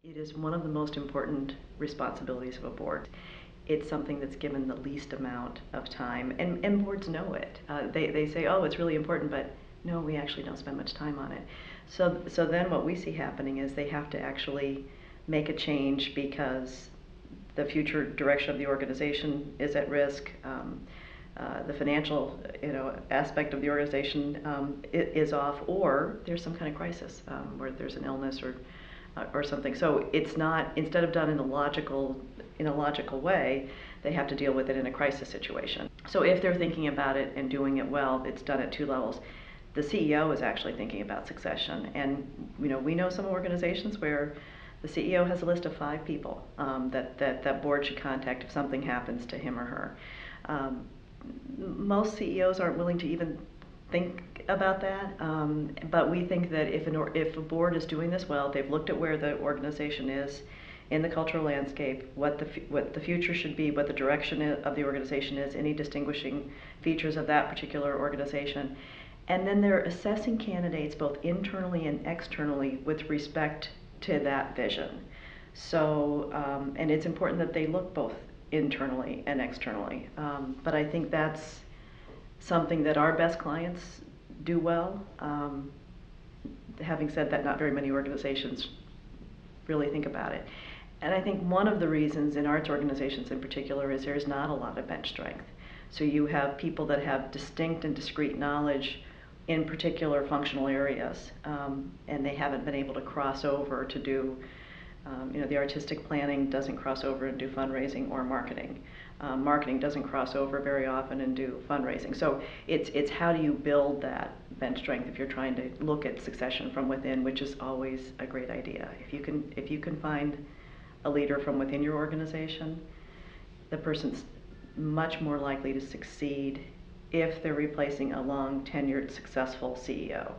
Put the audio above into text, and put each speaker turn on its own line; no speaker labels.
It is one of the most important responsibilities of a board. It's something that's given the least amount of time, and boards know it. They say, oh, it's really important, but no, we actually don't spend much time on it. So then what we see happening is they have to actually make a change because the future direction of the organization is at risk. The financial aspect of the organization is off, or there's some kind of crisis where there's an illness or something. So it's not, instead of done in a logical way, they have to deal with it in a crisis situation. So if they're thinking about it and doing it well, it's done at two levels. The CEO is actually thinking about succession, and we know some organizations where the CEO has a list of 5 people that board should contact if something happens to him or her. Most CEOs aren't willing to even think about that, but we think that if a board is doing this well, they've looked at where the organization is in the cultural landscape, what the future should be, what the direction of the organization is, any distinguishing features of that particular organization, and then they're assessing candidates both internally and externally with respect to that vision. So, and it's important that they look both internally and externally. But I think that's something that our best clients do well. Having said that, not very many organizations really think about it. And I think one of the reasons in arts organizations in particular is there's not a lot of bench strength. So you have people that have distinct and discrete knowledge in particular functional areas, and they haven't been able to cross over to do, the artistic planning doesn't cross over and do fundraising or marketing. Marketing doesn't cross over very often and do fundraising. So it's how do you build that bench strength if you're trying to look at succession from within, which is always a great idea. If you can find a leader from within your organization, the person's much more likely to succeed if they're replacing a long tenured successful CEO.